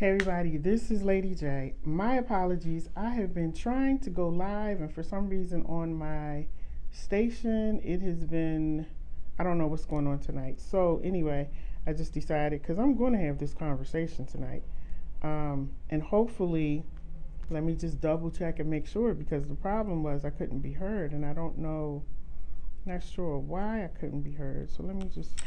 Hey everybody, this is Lady J. My apologies. I have been trying to go live, and for some reason on my station, it has been, I don't know what's going on tonight. So, anyway, I just decided because I'm going to have this conversation tonight. And hopefully, let me just double check and make sure because the problem was I couldn't be heard, and I don't know, not sure why I couldn't be heard. So, let me just,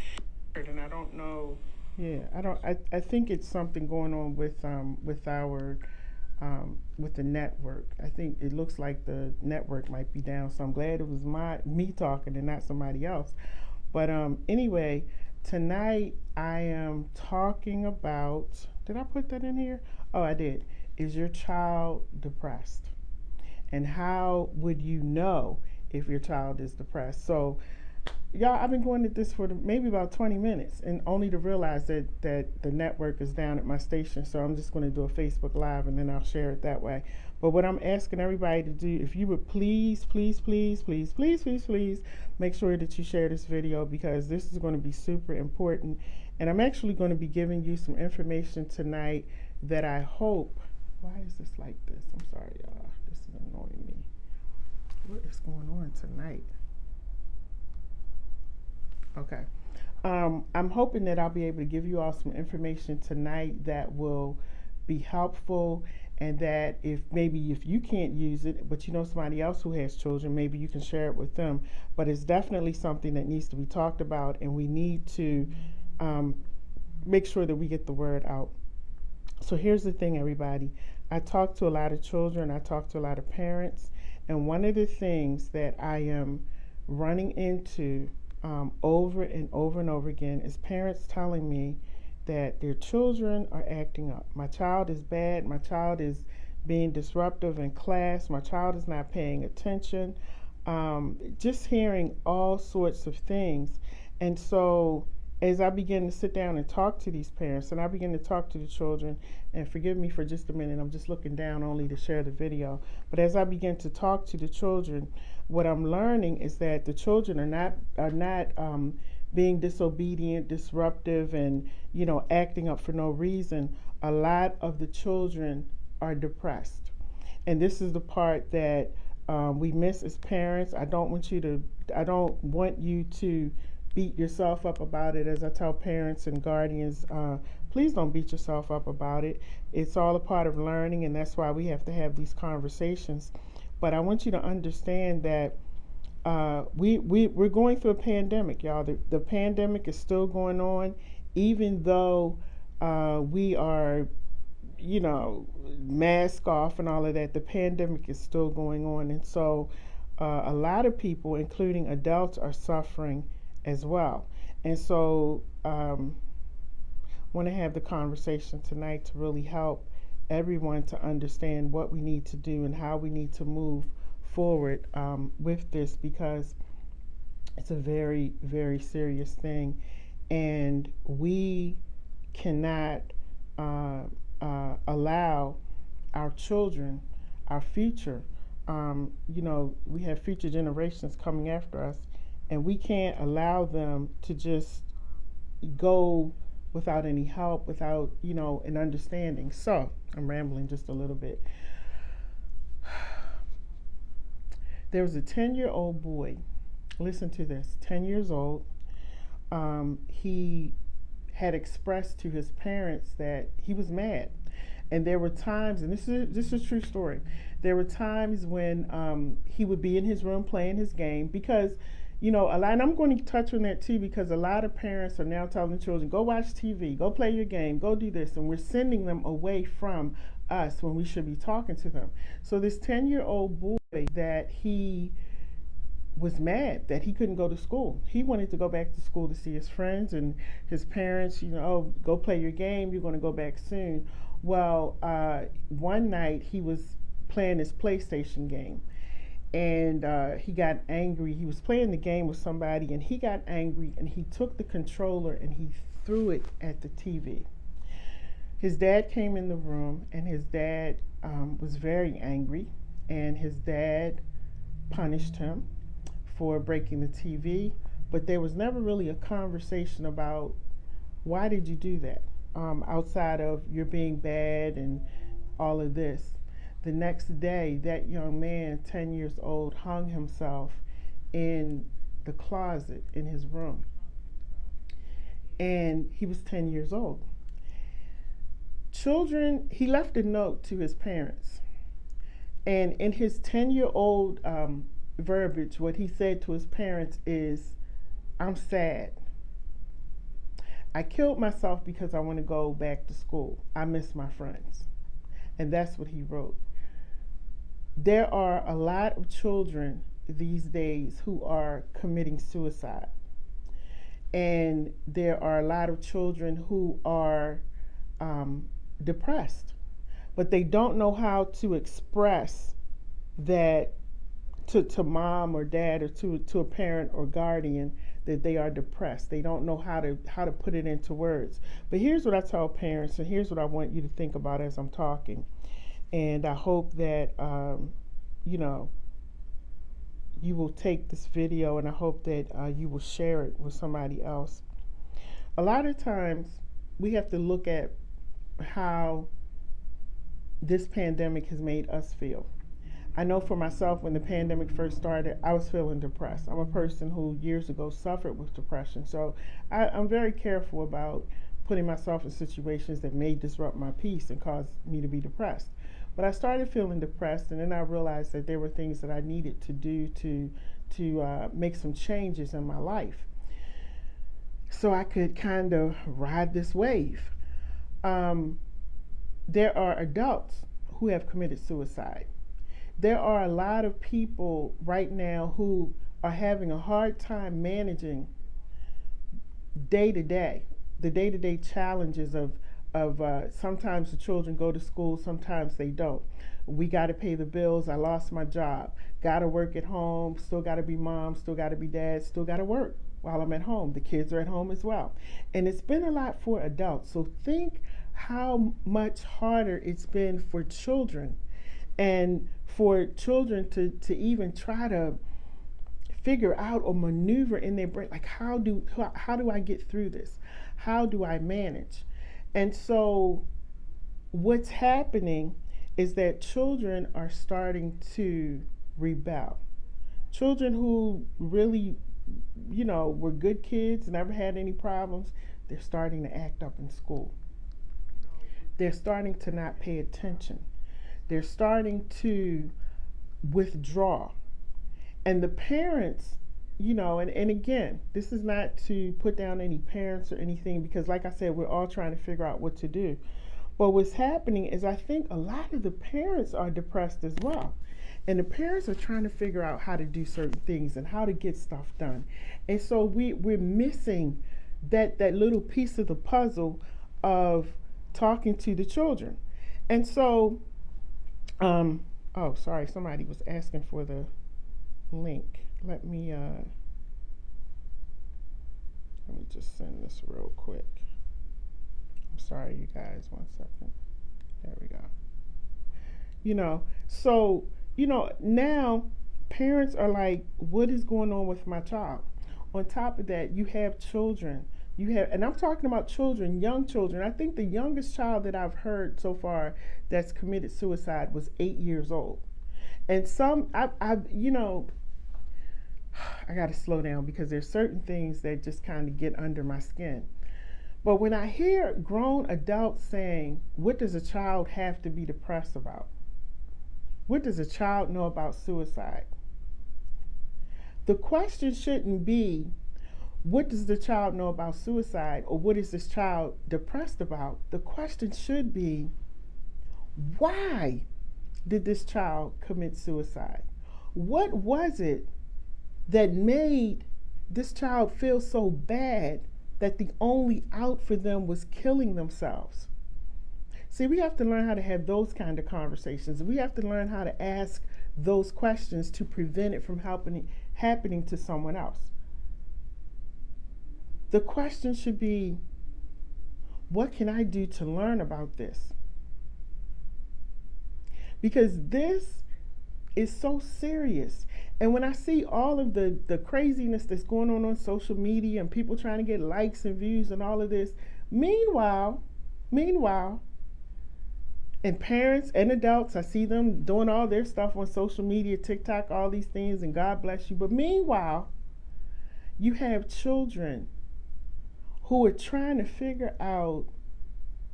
and I don't know. Yeah, I don't. I think it's something going on with our with the network. I think it looks like the network might be down. So I'm glad it was me talking and not somebody else. But anyway, tonight I am talking about. Did I put that in here? Oh, I did. Is your child depressed? And how would you know if your child is depressed? So y'all, I've been going at this for maybe about 20 minutes and only to realize that the network is down at my station. So I'm just going to do a Facebook Live and then I'll share it that way. But what I'm asking everybody to do, if you would please, please, please, please, please, please, please make sure that you share this video because this is going to be super important. And I'm actually going to be giving you some information tonight that I hope. Why is this like this? I'm sorry, y'all. This is annoying me. What is going on tonight? Okay. I'm hoping that I'll be able to give you all some information tonight that will be helpful and that if you can't use it, but you know somebody else who has children, maybe you can share it with them. But it's definitely something that needs to be talked about and we need to make sure that we get the word out. So here's the thing, everybody. I talk to a lot of children. I talk to a lot of parents. And one of the things that I am running into over and over and over again is parents telling me that their children are acting up. My child is bad. My child is being disruptive in class. My child is not paying attention. Just hearing all sorts of things. And so as I begin to sit down and talk to these parents and I begin to talk to the children, and forgive me for just a minute, I'm just looking down only to share the video. But as I begin to talk to the children, what I'm learning is that the children are not being disobedient, disruptive, and acting up for no reason. A lot of the children are depressed, and this is the part that we miss as parents. I don't want you to beat yourself up about it. As I tell parents and guardians, please don't beat yourself up about it. It's all a part of learning, and that's why we have to have these conversations. But I want you to understand that we're going through a pandemic, y'all. The pandemic is still going on, even though we are, mask off and all of that. The pandemic is still going on, and so a lot of people, including adults, are suffering as well. And so want to have the conversation tonight to really help everyone to understand what we need to do and how we need to move forward with this, because it's a very, very serious thing, and we cannot allow our children, our future, we have future generations coming after us, and we can't allow them to just go without any help, without, an understanding. So I'm rambling just a little bit. There was a 10-year-old boy, listen to this, 10 years old. He had expressed to his parents that he was mad. And there were times, and this is a true story, there were times when he would be in his room playing his game because, a lot, and I'm going to touch on that too, because a lot of parents are now telling the children, go watch TV, go play your game, go do this, and we're sending them away from us when we should be talking to them. So this 10-year-old boy, that he was mad that he couldn't go to school. He wanted to go back to school to see his friends, and his parents, oh, go play your game, you're going to go back soon. Well, one night he was playing his PlayStation game, and he got angry. He was playing the game with somebody, and he got angry, and he took the controller and he threw it at the TV. His dad came in the room, and his dad was very angry, and his dad punished him for breaking the TV, but there was never really a conversation about why did you do that? outside of you're being bad and all of this. The next day, that young man, 10 years old, hung himself in the closet in his room. And he was 10 years old. Children, he left a note to his parents. And in his 10-year-old verbiage, what he said to his parents is, I'm sad. I killed myself because I want to go back to school. I miss my friends. And that's what he wrote. There are a lot of children these days who are committing suicide. And there are a lot of children who are depressed, but they don't know how to express that to mom or dad or to a parent or guardian that they are depressed. They don't know how to put it into words. But here's what I tell parents, and here's what I want you to think about as I'm talking. And I hope that you know, you will take this video, and I hope that you will share it with somebody else. A lot of times we have to look at how this pandemic has made us feel. I know for myself, when the pandemic first started, I was feeling depressed. I'm a person who years ago suffered with depression, so I'm very careful about putting myself in situations that may disrupt my peace and cause me to be depressed. But I started feeling depressed, and then I realized that there were things that I needed to do to make some changes in my life so I could kind of ride this wave. There are adults who have committed suicide. There are a lot of people right now who are having a hard time managing day to day, the day-to-day challenges of sometimes the children go to school, sometimes they don't. We got to pay the bills. I lost my job. Got to work at home. Still got to be mom. Still got to be dad. Still got to work while I'm at home. The kids are at home as well. And it's been a lot for adults. So think how much harder it's been for children, and for children to even try to figure out or maneuver in their brain, like how do I get through this? How do I manage? And so what's happening is that children are starting to rebel. Children who really, were good kids, never had any problems, they're starting to act up in school. They're starting to not pay attention. They're starting to withdraw. And the parents, and again, this is not to put down any parents or anything, because like I said, we're all trying to figure out what to do. But what's happening is I think a lot of the parents are depressed as well. And the parents are trying to figure out how to do certain things and how to get stuff done. And so we're missing that little piece of the puzzle of talking to the children. And so, oh, sorry, somebody was asking for the link. Let me just send this real quick. I'm sorry, you guys, 1 second. There we go. So, now parents are like, what is going on with my child? On top of that, you have children. And I'm talking about children, young children. I think the youngest child that I've heard so far that's committed suicide was 8 years old. And I got to slow down because there's certain things that just kind of get under my skin. But when I hear grown adults saying, what does a child have to be depressed about? What does a child know about suicide? The question shouldn't be, what does the child know about suicide, or what is this child depressed about? The question should be, why did this child commit suicide? What was it that made this child feel so bad that the only out for them was killing themselves? See, we have to learn how to have those kind of conversations. We have to learn how to ask those questions to prevent it from happening to someone else. The question should be, what can I do to learn about this? Because this is so serious. And when I see all of the craziness that's going on social media and people trying to get likes and views and all of this, meanwhile, Meanwhile, and parents and adults, I see them doing all their stuff on social media, TikTok, all these things, and God bless you. But meanwhile, you have children who are trying to figure out,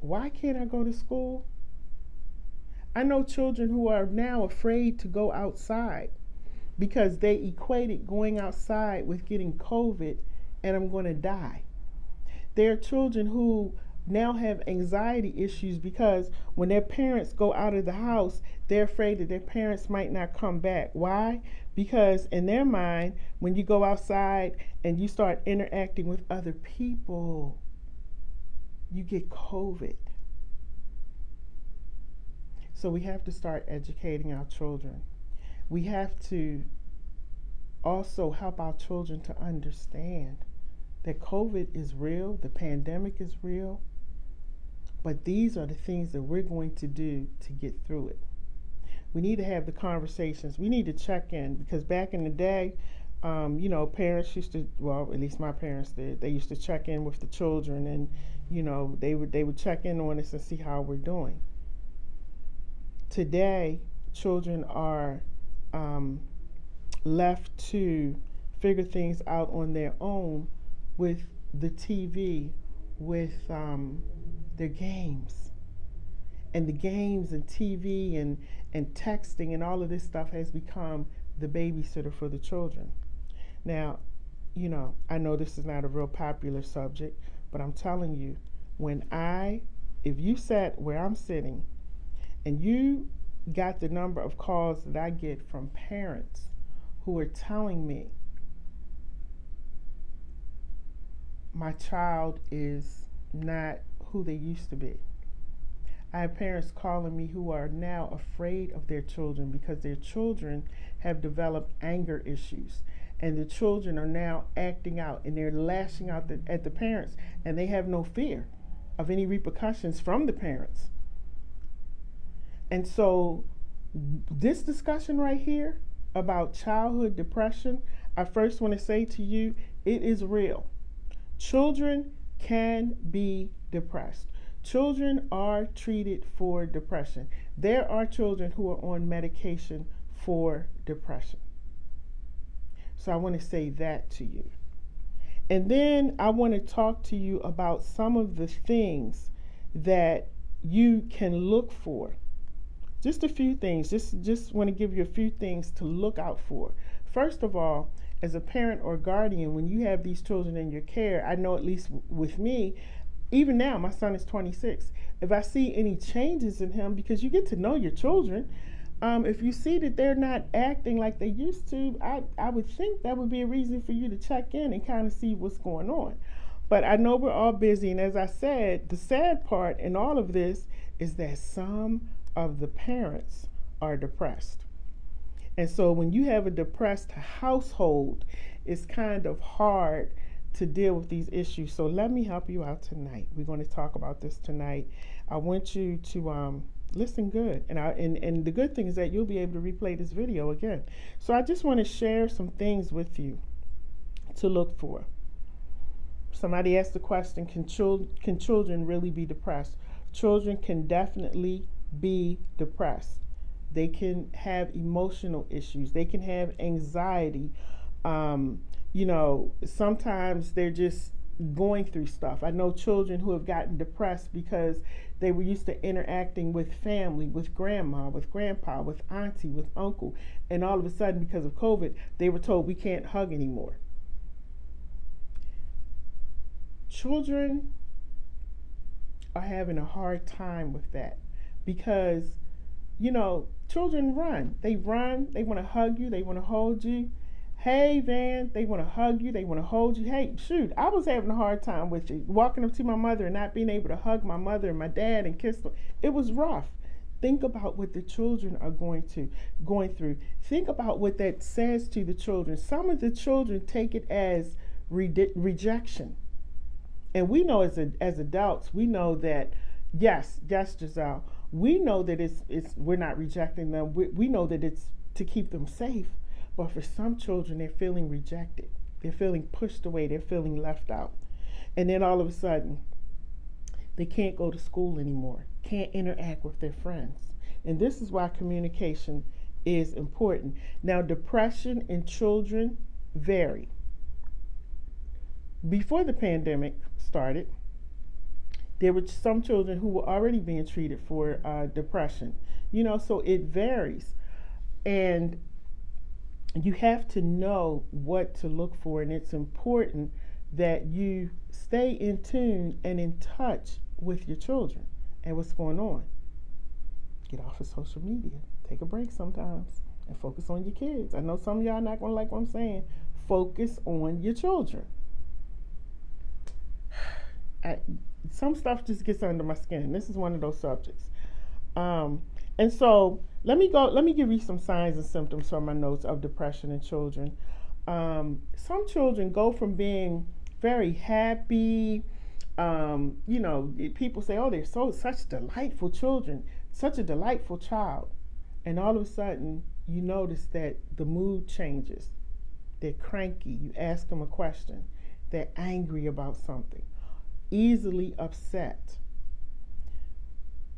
why can't I go to school? I know children who are now afraid to go outside because they equated going outside with getting COVID and I'm going to die. There are children who now have anxiety issues because when their parents go out of the house, they're afraid that their parents might not come back. Why? Because in their mind, when you go outside and you start interacting with other people, you get COVID. So we have to start educating our children. We have to also help our children to understand that COVID is real, the pandemic is real, but these are the things that we're going to do to get through it. We need to have the conversations. We need to check in because back in the day, parents used to, well, at least my parents did, they used to check in with the children and, they would check in on us and see how we're doing. Today, children are left to figure things out on their own with the TV, with their games. And the games and TV and texting and all of this stuff has become the babysitter for the children. Now, I know this is not a real popular subject, but I'm telling you, if you sat where I'm sitting and you got the number of calls that I get from parents who are telling me my child is not who they used to be. I have parents calling me who are now afraid of their children because their children have developed anger issues and the children are now acting out and they're lashing out at the parents and they have no fear of any repercussions from the parents. And so this discussion right here about childhood depression, I first want to say to you, it is real. Children can be depressed. Children are treated for depression. There are children who are on medication for depression. So I want to say that to you. And then I want to talk to you about some of the things that you can look for. Just a few things. Just want to give you a few things to look out for. First of all, as a parent or guardian, when you have these children in your care, I know at least with me, even now, my son is 26. If I see any changes in him, because you get to know your children, if you see that they're not acting like they used to, I would think that would be a reason for you to check in and kind of see what's going on. But I know we're all busy, and as I said, the sad part in all of this is that some of the parents are depressed. And so when you have a depressed household, it's kind of hard to deal with these issues. So let me help you out tonight. We're going to talk about this tonight. I want you to listen good. And the good thing is that you'll be able to replay this video again. So I just want to share some things with you to look for. Somebody asked the question, can children really be depressed? Children can definitely be depressed. They can have emotional issues. They can have anxiety. Sometimes they're just going through stuff. I know children who have gotten depressed because they were used to interacting with family, with grandma, with grandpa, with auntie, with uncle, and all of a sudden, because of COVID, they were told we can't hug anymore. Children are having a hard time with that because, children run. They want to hug you, they want to hold you. Hey, Van, they want to hug you, they want to hold you. Hey, shoot, I was having a hard time with you. Walking up to my mother and not being able to hug my mother and my dad and kiss them. It was rough. Think about what the children are going through. Think about what that says to the children. Some of the children take it as rejection. And we know as adults, we know that, yes, Giselle, we know that it's we're not rejecting them. We know that it's to keep them safe. But for some children, they're feeling rejected. They're feeling pushed away. They're feeling left out. And then all of a sudden, They can't go to school anymore, can't interact with their friends. And this is why communication is important. Now, depression in children vary. Before the pandemic started, there were some children who were already being treated for depression. So it varies. And you have to know what to look for, and it's important that you stay in tune and in touch with your children and what's going on. Get off of social media. Take a break sometimes and focus on your kids. I know some of y'all not going to like what I'm saying. Focus on your children. Some stuff just gets under my skin. This is one of those subjects. And so let me give you some signs and symptoms from my notes of depression in children. Some children go from being very happy. People say, oh, they're such delightful children, such a delightful child. And all of a sudden, you notice that the mood changes. They're cranky. You ask them a question. They're angry about something, easily upset.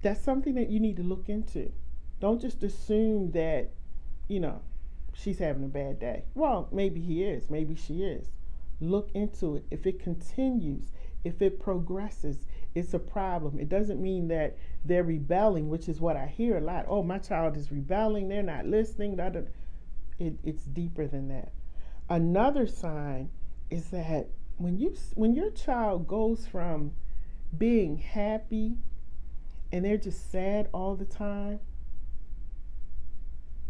That's something that you need to look into. Don't just assume that, she's having a bad day. Well, maybe he is. Maybe she is. Look into it. If it continues, if it progresses, it's a problem. It doesn't mean that they're rebelling, which is what I hear a lot. Oh, my child is rebelling. They're not listening. It's deeper than that. Another sign is that when your child goes from being happy and they're just sad all the time,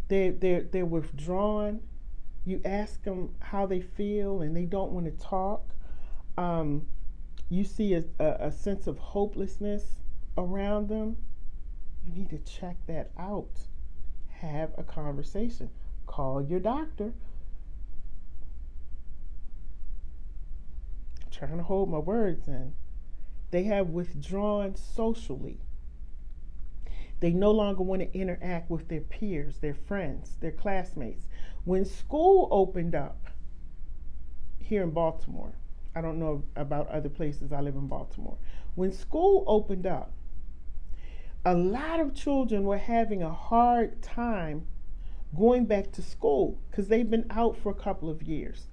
they're withdrawn. You ask them how they feel and they don't want to talk. You see a sense of hopelessness around them. You need to check that out. Have a conversation. Call your doctor. I'm trying to hold my words in. They have withdrawn socially. They no longer want to interact with their peers, their friends, their classmates. When school opened up here in Baltimore, I don't know about other places, I live in Baltimore. When school opened up, a lot of children were having a hard time going back to school because they've been out for a couple of years.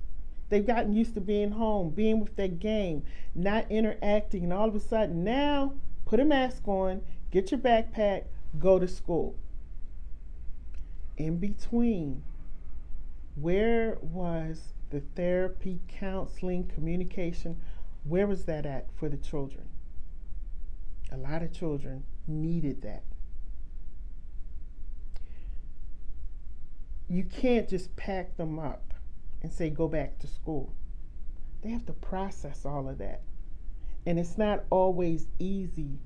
They've gotten used to being home, being with their game, not interacting, and all of a sudden now, put a mask on, get your backpack, go to school. In between, where was the therapy, counseling, communication? Where was that at for the children? A lot of children needed that. You can't just pack them up and say, go back to school. They have to process all of that. And it's not always easy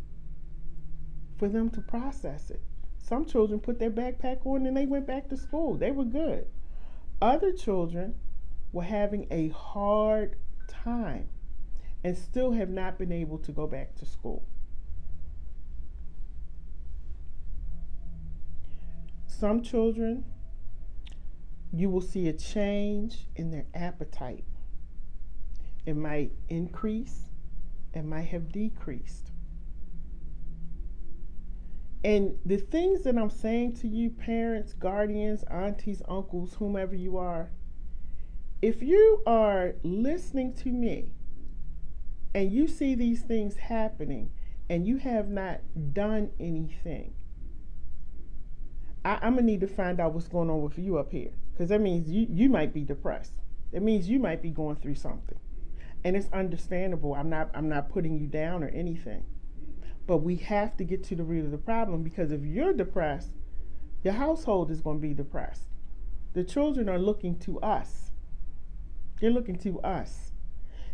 for them to process it. Some children put their backpack on and they went back to school. They were good. Other children were having a hard time and still have not been able to go back to school. Some children, you will see a change in their appetite. It might increase, it might have decreased. And the things that I'm saying to you, parents, guardians, aunties, uncles, whomever you are, if you are listening to me and you see these things happening and you have not done anything, I'm going to need to find out what's going on with you up here, because that means you might be depressed. That means you might be going through something. And it's understandable. I'm not putting you down or anything. But we have to get to the root of the problem, because if you're depressed, your household is going to be depressed. The children are looking to us. They're looking to us.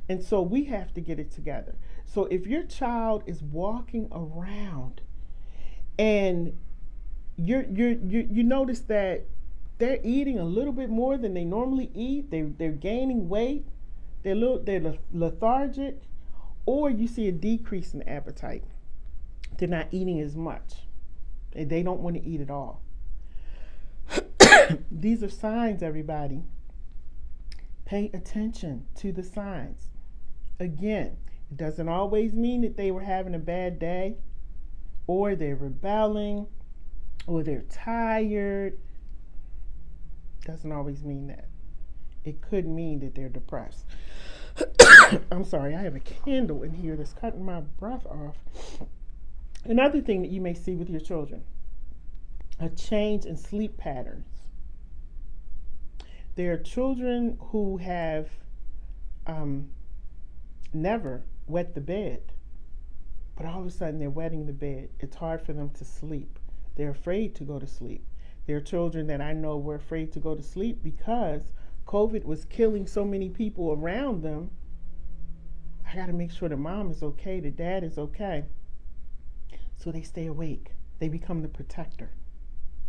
And so we have to get it together. So if your child is walking around and you notice that they're eating a little bit more than they normally eat, they're gaining weight, they're lethargic, or you see a decrease in appetite. They're not eating as much. They don't want to eat at all. These are signs, everybody. Pay attention to the signs. Again, It doesn't always mean that they were having a bad day, or they're rebelling, or they're tired. Doesn't always mean that. It could mean that they're depressed. I'm sorry, I have a candle in here that's cutting my breath off. Another thing that you may see with your children, a change in sleep patterns. There are children who have never wet the bed, but all of a sudden they're wetting the bed. It's hard for them to sleep. They're afraid to go to sleep. There are children that I know were afraid to go to sleep because COVID was killing so many people around them. I got to make sure the mom is okay, the dad is okay. So they stay awake. They become the protector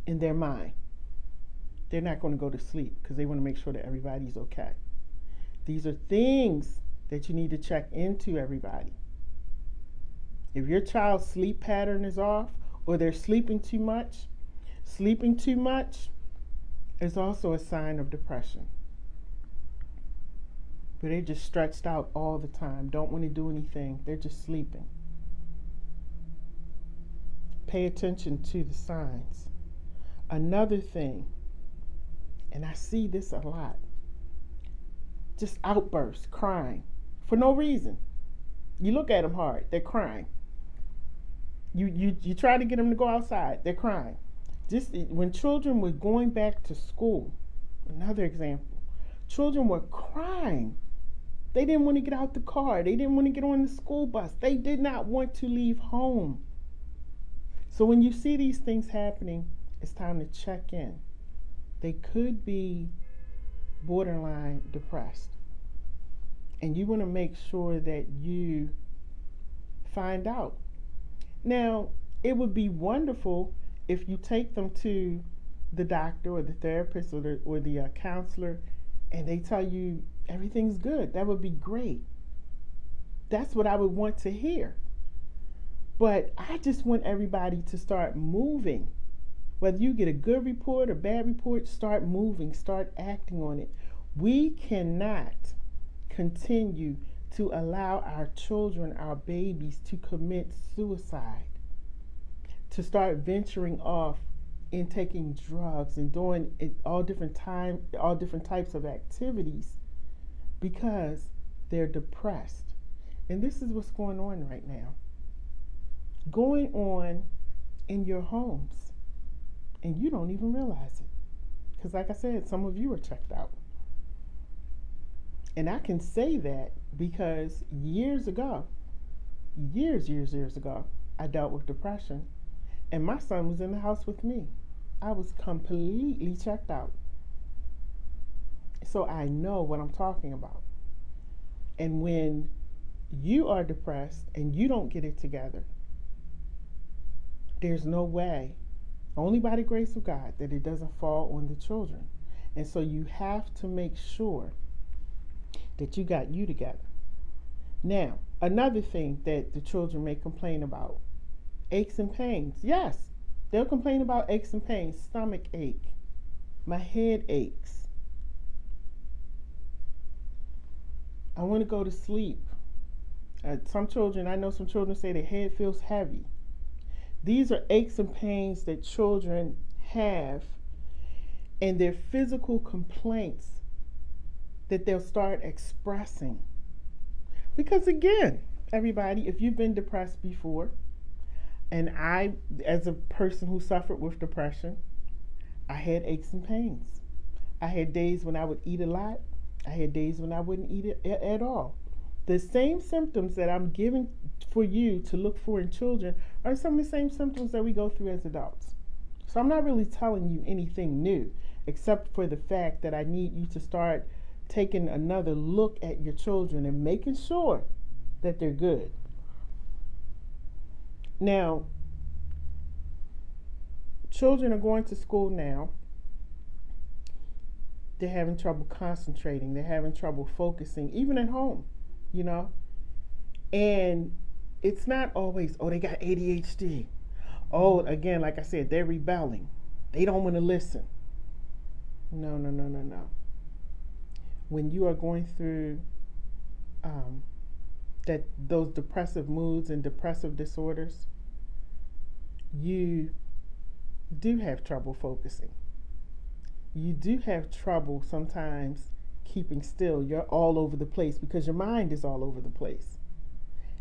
in their mind. They're not going to go to sleep because they want to make sure that everybody's okay. These are things that you need to check into, everybody. If your child's sleep pattern is off, or they're sleeping too much is also a sign of depression. But they're just stretched out all the time, don't want to do anything, they're just sleeping. Pay attention to the signs. Another thing, and I see this a lot, just outbursts, crying for no reason. You look at them hard, they're crying. You try to get them to go outside, they're crying. Just when children were going back to school, another example, children were crying. They didn't want to get out the car. They didn't want to get on the school bus. They did not want to leave home. So when you see these things happening, it's time to check in. They could be borderline depressed. And you want to make sure that you find out. Now, it would be wonderful if you take them to the doctor or the therapist or the counselor and they tell you everything's good. That would be great. That's what I would want to hear. But I just want everybody to start moving. Whether you get a good report or bad report, start moving, start acting on it. We cannot continue to allow our children, our babies, to commit suicide, to start venturing off and taking drugs and doing all different types of activities because they're depressed. And this is what's going on right now. Going on in your homes. And you don't even realize it. Because like I said, some of you are checked out. And I can say that because years ago, I dealt with depression. And my son was in the house with me. I was completely checked out. So I know what I'm talking about. And when you are depressed and you don't get it together, there's no way, only by the grace of God, that it doesn't fall on the children. And so you have to make sure that you got you together. Now, another thing that the children may complain about, aches and pains. Yes, they'll complain about aches and pains, stomach ache, my head aches. I want to go to sleep. I know some children say their head feels heavy. These are aches and pains that children have, and they're physical complaints that they'll start expressing. Because again, everybody, if you've been depressed before, and I, as a person who suffered with depression, I had aches and pains. I had days when I would eat a lot. I had days when I wouldn't eat it at all. The same symptoms that I'm giving for you to look for in children are some of the same symptoms that we go through as adults. So I'm not really telling you anything new, except for the fact that I need you to start taking another look at your children and making sure that they're good. Now, children are going to school now. They're having trouble concentrating. They're having trouble focusing, even at home, you know. And it's not always, oh, they got ADHD. Oh, again, like I said, they're rebelling. They don't want to listen. No. When you are going through that those depressive moods and depressive disorders, you do have trouble focusing. You do have trouble sometimes keeping still. You're all over the place because your mind is all over the place.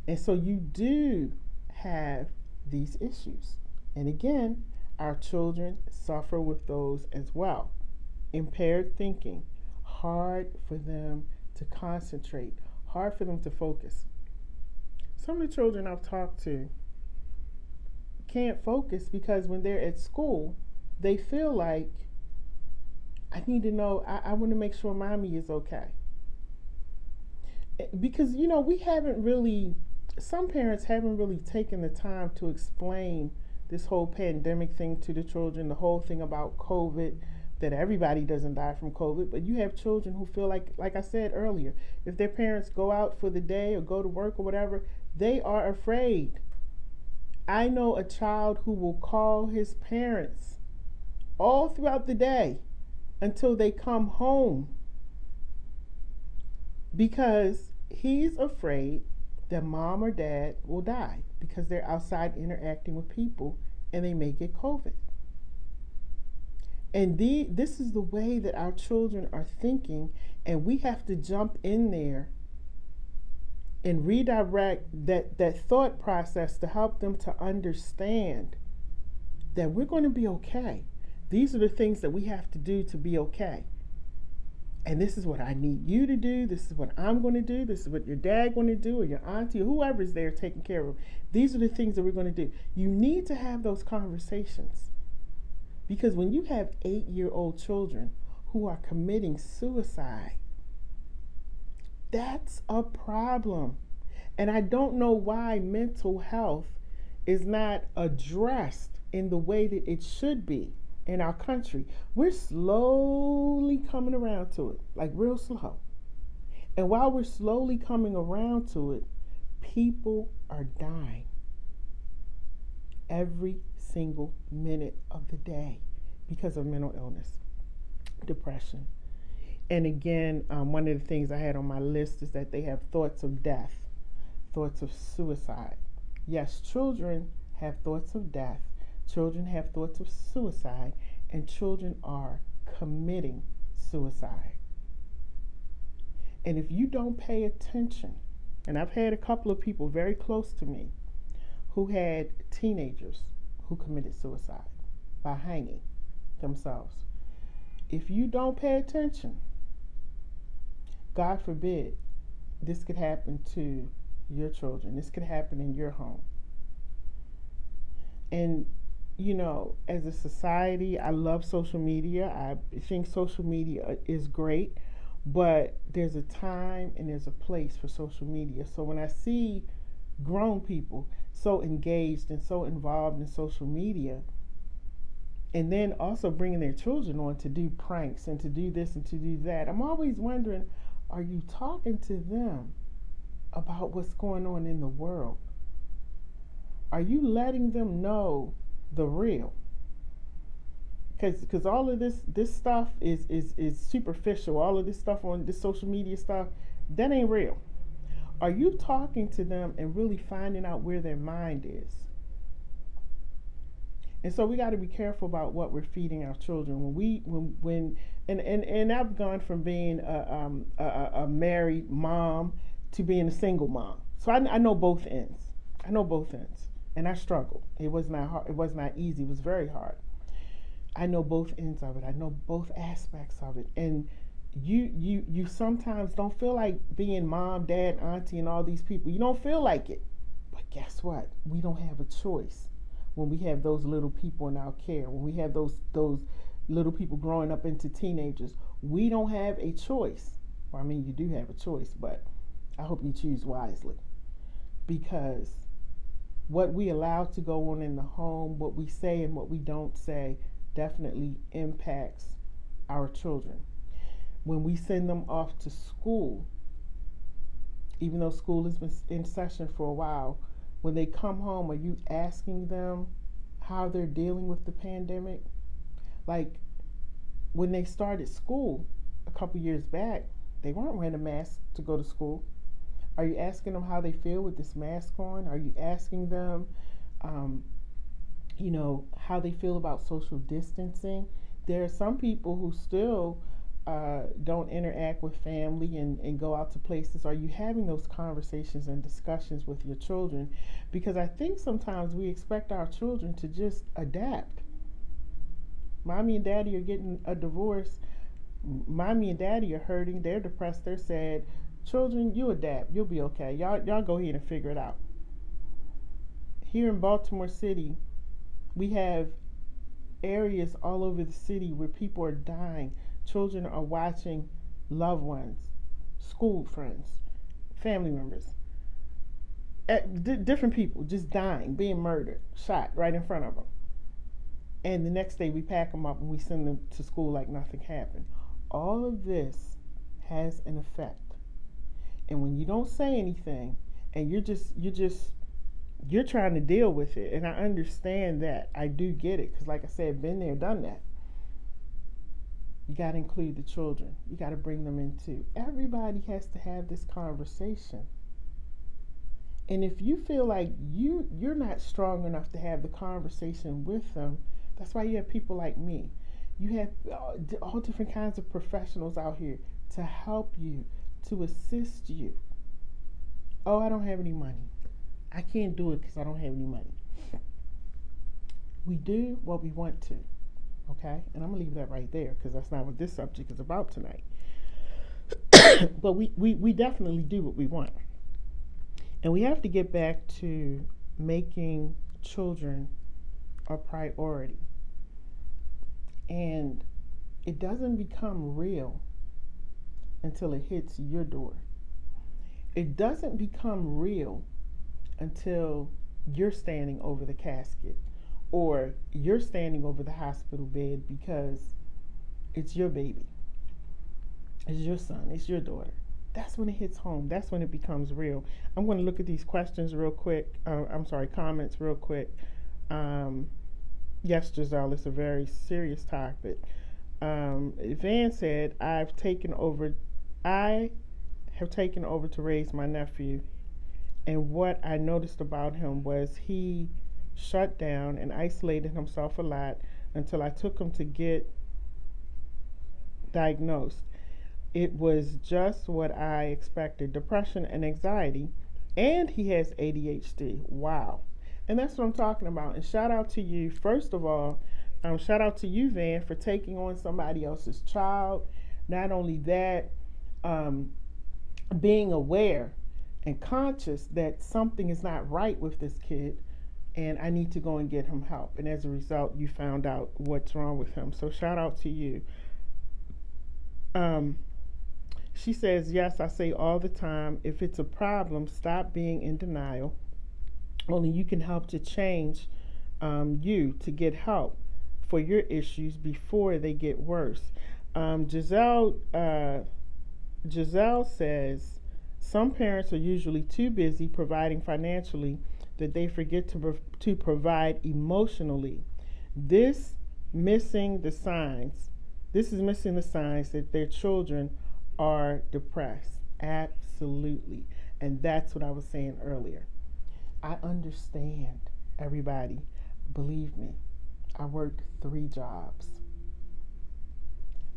And so you do have these issues. And again, our children suffer with those as well. Impaired thinking, hard for them to concentrate, hard for them to focus. Some of the children I've talked to can't focus because when they're at school, they feel like, I need to know, I want to make sure mommy is okay. Because, we haven't really, some parents haven't really taken the time to explain this whole pandemic thing to the children, the whole thing about COVID, that everybody doesn't die from COVID, but you have children who feel like I said earlier, if their parents go out for the day or go to work or whatever, they are afraid. I know a child who will call his parents all throughout the day until they come home because he's afraid that mom or dad will die because they're outside interacting with people and they may get COVID. And this is the way that our children are thinking, and we have to jump in there and redirect that thought process to help them to understand that we're going to be okay. These are the things that we have to do to be okay. And this is what I need you to do. This is what I'm going to do. This is what your dad going to do, or your auntie, or whoever's there taking care of them. These are the things that we're going to do. You need to have those conversations. Because when you have 8-year-old children who are committing suicide, that's a problem. And I don't know why mental health is not addressed in the way that it should be in our country. We're slowly coming around to it, like real slow. And while we're slowly coming around to it, people are dying every single minute of the day because of mental illness, depression. And again, one of the things I had on my list is that they have thoughts of death, thoughts of suicide. Yes, children have thoughts of death, children have thoughts of suicide, and children are committing suicide. And if you don't pay attention, and I've had a couple of people very close to me who had teenagers who committed suicide by hanging themselves. If you don't pay attention, God forbid, this could happen to your children. This could happen in your home. And, as a society, I love social media. I think social media is great, but there's a time and there's a place for social media. So when I see grown people so engaged and so involved in social media, and then also bringing their children on to do pranks and to do this and to do that, I'm always wondering, are you talking to them about what's going on in the world? Are you letting them know the real? Because all of this stuff is superficial. All of this stuff on this social media stuff, that ain't real. Are you talking to them and really finding out where their mind is? And so we got to be careful about what we're feeding our children. And I've gone from being a married mom to being a single mom. So I know both ends. And I struggled. It was not hard. It was not easy. It was very hard. I know both ends of it. I know both aspects of it. And you sometimes don't feel like being mom, dad, auntie, and all these people. You don't feel like it. But guess what? We don't have a choice when we have those little people in our care. When we have those little people growing up into teenagers, we don't have a choice. Well, I mean, you do have a choice, but I hope you choose wisely. Because what we allow to go on in the home, what we say and what we don't say, definitely impacts our children. When we send them off to school, even though school has been in session for a while, when they come home, are you asking them how they're dealing with the pandemic? Like when they started school a couple years back, they weren't wearing a mask to go to school. Are you asking them how they feel with this mask on? Are you asking them, um, how they feel about social distancing? There are some people who still don't interact with family and go out to places. Are you having those conversations and discussions with your children? Because I think sometimes we expect our children to just adapt. Mommy and daddy are getting a divorce. Mommy and daddy are hurting. They're depressed. They're sad. Children, you adapt. You'll be okay. Y'all go ahead and figure it out. Here in Baltimore City, we have areas all over the city where people are dying. Children are watching loved ones, school friends, family members, different people just dying, being murdered, shot right in front of them. And the next day we pack them up and we send them to school like nothing happened. All of this has an effect. And when you don't say anything and you're trying to deal with it, and I understand that. I do get it, because like I said, been there, done that. You got to include the children. You got to bring them into. Everybody has to have this conversation. And if you feel like you're not strong enough to have the conversation with them, that's why you have people like me. You have all different kinds of professionals out here to help you, to assist you. Oh, I don't have any money. I can't do it because I don't have any money. We do what we want to, okay? And I'm going to leave that right there, because that's not what this subject is about tonight. But we definitely do what we want. And we have to get back to making children a priority. And it doesn't become real until it hits your door. It doesn't become real until you're standing over the casket or you're standing over the hospital bed, because it's your baby, it's your son, it's your daughter. That's when it hits home. That's when it becomes real. I'm going to look at these questions real quick. Comments real quick. Yes, Giselle, it's a very serious topic. Van said, I have taken over to raise my nephew. And what I noticed about him was he shut down and isolated himself a lot until I took him to get diagnosed. It was just what I expected: depression and anxiety, and he has ADHD. Wow. And that's what I'm talking about. And shout out to you, first of all, shout out to you, Van, for taking on somebody else's child. Not only that, being aware and conscious that something is not right with this kid, and I need to go and get him help. And as a result, you found out what's wrong with him. So shout out to you. She says, yes, I say all the time, if it's a problem, stop being in denial. Only you can help to change you to get help for your issues before they get worse. Giselle says, some parents are usually too busy providing financially that they forget to provide emotionally. This is missing the signs that their children are depressed. Absolutely. And that's what I was saying earlier. I understand, everybody. Believe me, I worked 3 jobs.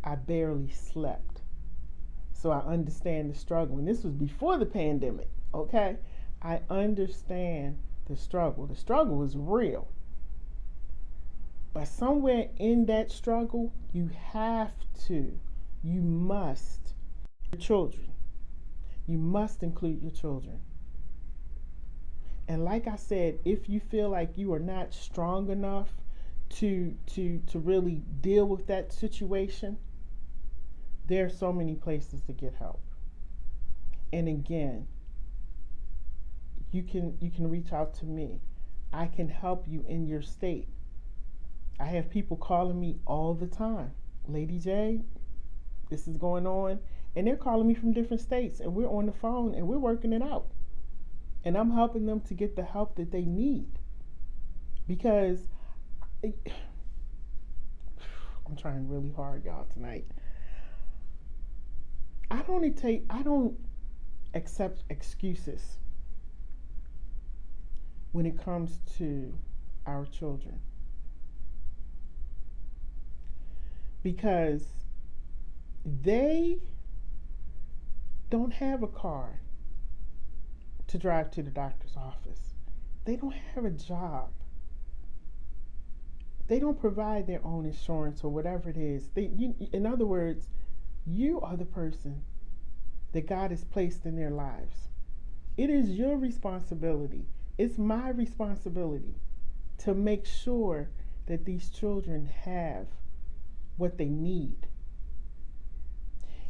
I barely slept. So I understand the struggle. And this was before the pandemic, okay? I understand the struggle. The struggle was real. But somewhere in that struggle, you must, your children. You must include your children. And like I said, if you feel like you are not strong enough to really deal with that situation, there are so many places to get help. And again, you can reach out to me. I can help you in your state. I have people calling me all the time. Lady J, this is going on. And they're calling me from different states, and we're on the phone and we're working it out. And I'm helping them to get the help that they need. Because I'm trying really hard, y'all, tonight. accept excuses when it comes to our children, because they don't have a car to drive to the doctor's office. They don't have a job. They don't provide their own insurance or whatever it is. In other words, you are the person that God has placed in their lives. It is your responsibility. It's my responsibility to make sure that these children have what they need.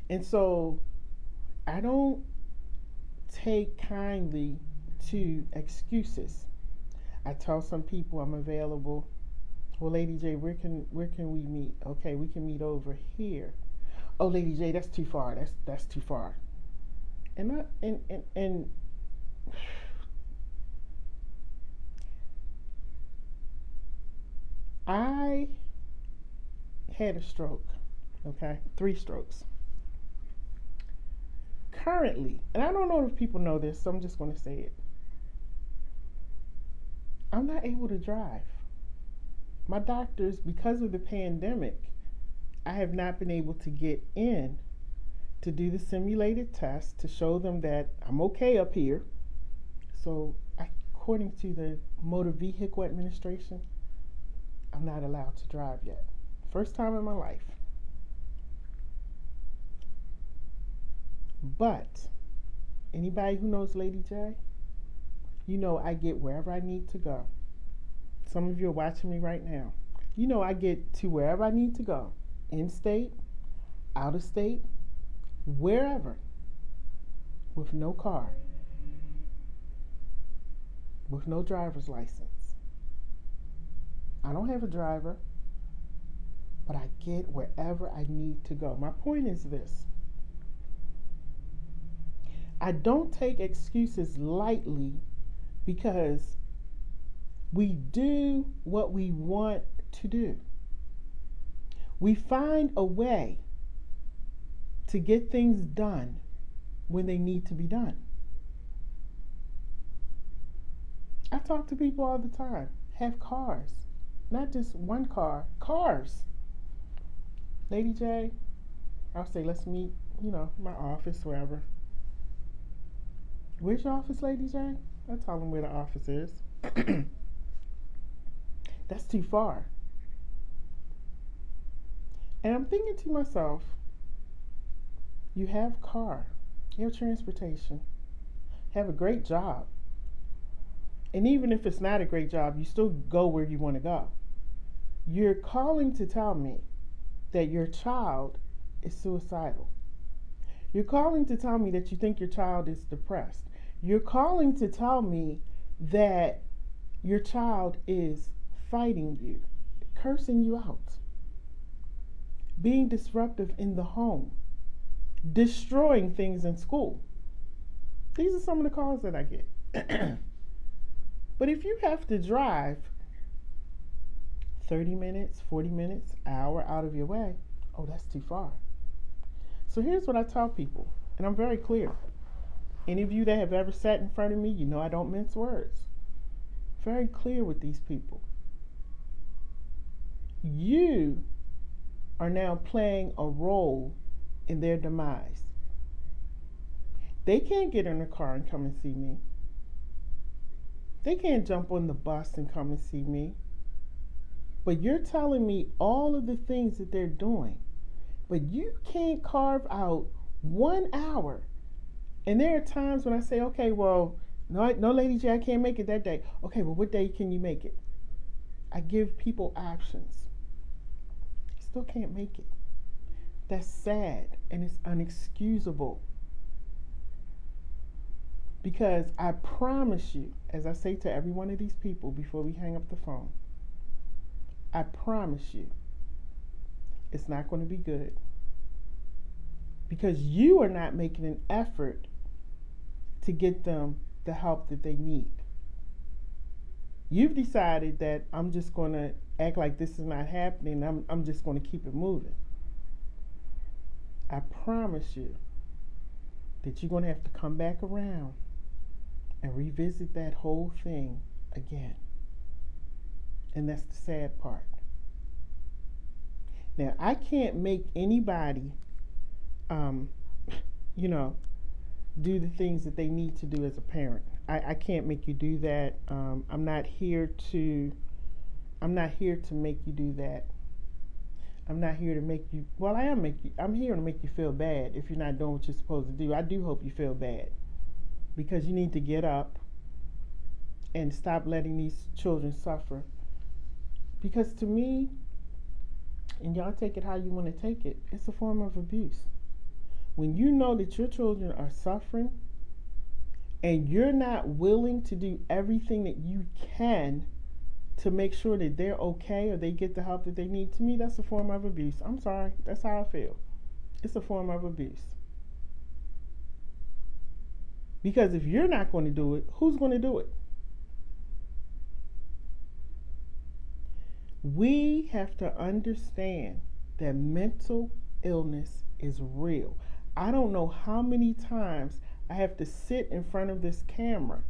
And so I don't take kindly to excuses. I tell some people I'm available. Well, Lady J, where can we meet? Okay, we can meet over here. Oh, Lady J, that's too far. That's too far. And I had a stroke. Okay, 3 strokes. Currently, and I don't know if people know this, so I'm just going to say it. I'm not able to drive. My doctors, because of the pandemic, I have not been able to get in to do the simulated test to show them that I'm okay up here. So, according to the Motor Vehicle Administration, I'm not allowed to drive yet. First time in my life. But anybody who knows Lady J, you know I get wherever I need to go. Some of you are watching me right now. You know I get to wherever I need to go. In state, out of state, wherever. With no car. With no driver's license. I don't have a driver, but I get wherever I need to go. My point is this. I don't take excuses lightly, because we do what we want to do. We find a way to get things done when they need to be done. I talk to people all the time, have cars, not just one car, cars. Lady J, I'll say, let's meet, my office, wherever. Where's your office, Lady J? I'll tell them where the office is. That's too far. And I'm thinking to myself, you have car, you have transportation, have a great job. And even if it's not a great job, you still go where you want to go. You're calling to tell me that your child is suicidal. You're calling to tell me that you think your child is depressed. You're calling to tell me that your child is fighting you, cursing you out, being disruptive in the home, destroying things in school. These are some of the calls that I get. But if you have to drive 30 minutes, 40 minutes, an hour out of your way, oh, that's too far. So here's what I tell people, and I'm very clear. Any of you that have ever sat in front of me, you know I don't mince words. Very clear with these people. You are now playing a role in their demise. They can't get in a car and come and see me. They can't jump on the bus and come and see me. But you're telling me all of the things that they're doing. But you can't carve out 1 hour. And there are times when I say, okay, well, no, Lady J, I can't make it that day. Okay, well, what day can you make it? I give people options. Still can't make it. That's sad, and it's unexcusable. Because I promise you, as I say to every one of these people before we hang up the phone, I promise you, it's not going to be good. Because you are not making an effort to get them the help that they need. You've decided that I'm just going to act like this is not happening. I'm just going to keep it moving. I promise you, it's not going to be good. Because you are not making an effort to get them the help that they need. You've decided that I'm just going to act like this is not happening. I'm just going to keep it moving. I promise you, it's not going to be good. Because you are not making an effort to get them the help that they need. You've decided that I'm just going to act like this is not happening. I'm just going to keep it moving. that you're going to have to come back around and revisit that whole thing again. And that's the sad part. Now, I can't make anybody, you know, do the things that they need to do as a parent. I can't make you do that. I'm not here to make you do that. I'm not here to make you, well, I'm here to make you feel bad if you're not doing what you're supposed to do. I do hope you feel bad, because you need to get up and stop letting these children suffer. Because to me, and y'all take it how you want to take it, it's a form of abuse. When you know that your children are suffering and you're not willing to do everything that you can to make sure that they're okay or they get the help that they need, to me, that's a form of abuse. I'm sorry, that's how I feel. It's a form of abuse. Because if you're not going to do it, who's going to do it? We have to understand that mental illness is real. I don't know how many times I have to sit in front of this camera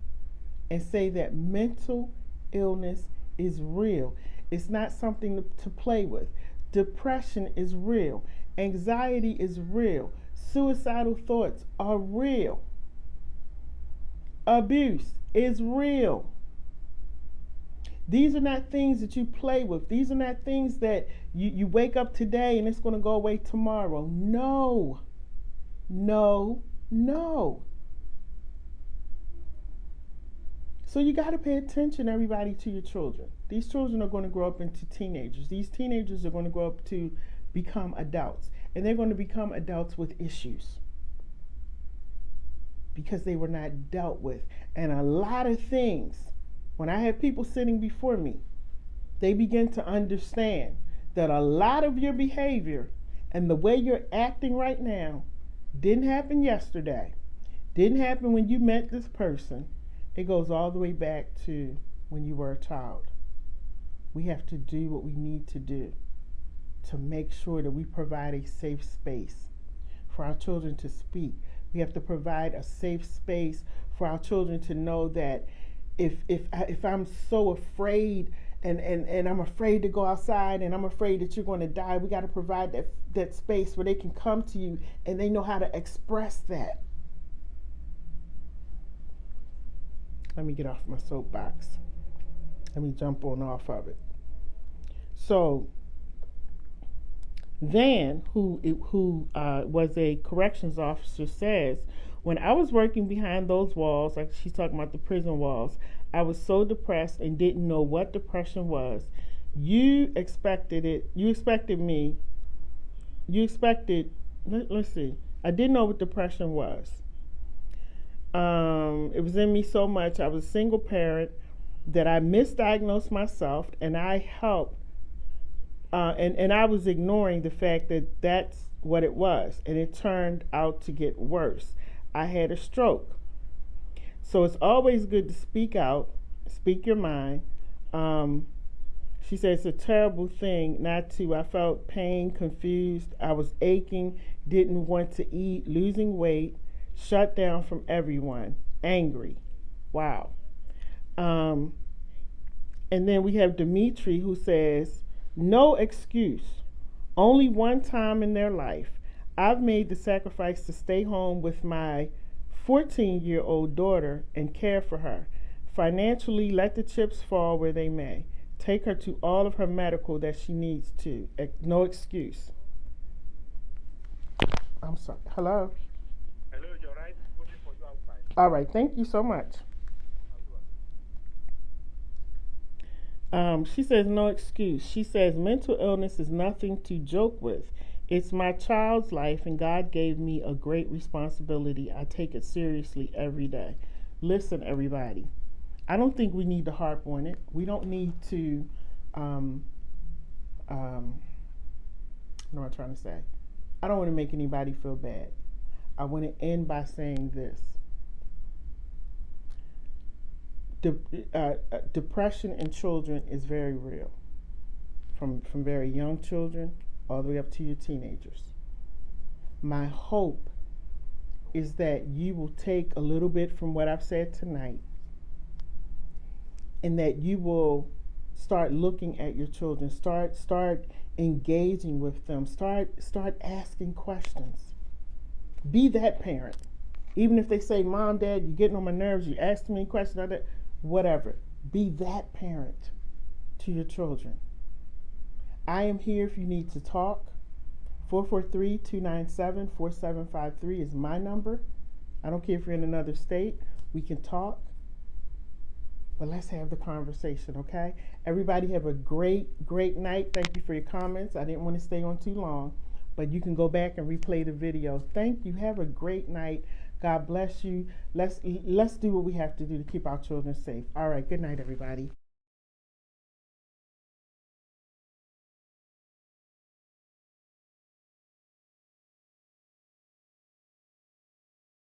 and say that mental illness is real. It's not something to play with. Depression is real. Anxiety is real. Suicidal thoughts are real. Abuse is real. These are not things that you play with. These are not things that you wake up today and it's going to go away tomorrow. No. No. No. So you got to pay attention, everybody, to your children. These children are going to grow up into teenagers. These teenagers are going to grow up to become adults. And they're going to become adults with issues because they were not dealt with. And a lot of things, when I have people sitting before me, they begin to understand that a lot of your behavior and the way you're acting right now didn't happen yesterday, didn't happen when you met this person. It goes all the way back to when you were a child. We have to do what we need to do to make sure that we provide a safe space for our children to speak. We have to provide a safe space for our children to know that if I'm so afraid and I'm afraid to go outside and I'm afraid that you're going to die, we got to provide that space where they can come to you and they know how to express that. Let me get off my soapbox. Let me jump on off of it. So Van, who was a corrections officer, says, when I was working behind those walls, like she's talking about the prison walls, I was so depressed and didn't know what depression was. Let's see. I didn't know what depression was. It was in me so much. I was a single parent that I misdiagnosed myself, and I helped. And I was ignoring the fact that that's what it was, and it turned out to get worse. I had a stroke. So it's always good to speak out, speak your mind. She said it's a terrible thing not to. I felt pain, confused. I was aching, didn't want to eat, losing weight, shut down from everyone, angry. Wow. And then we have Dimitri, who says, no excuse. Only one time in their life, I've made the sacrifice to stay home with my 14-year-old daughter and care for her. Financially, let the chips fall where they may. Take her to all of her medical that she needs to. No excuse. I'm sorry. Hello? Hello, you're right. Waiting for you outside. All right. Thank you so much. She says no excuse. She says mental illness is nothing to joke with. It's my child's life, and God gave me a great responsibility. I take it seriously every day. Listen, everybody, I don't think we need to harp on it. We don't need to, what am I trying to say? I don't want to make anybody feel bad. I want to end by saying this. Depression in children is very real, from very young children all the way up to your teenagers. My hope is that you will take a little bit from what I've said tonight, and that you will start looking at your children, start engaging with them, start asking questions. Be that parent. Even if they say, Mom, Dad, you're getting on my nerves, you ask me questions, whatever. Be that parent to your children. I am here if you need to talk. 443-297-4753 is my number. I don't care if you're in another state. We can talk. But let's have the conversation, okay? Everybody have a great night. Thank you for your comments. I didn't want to stay on too long, but you can go back and replay the video. Thank you. Have a great night. God bless you. Let's do what we have to do to keep our children safe. All right. Good night, everybody.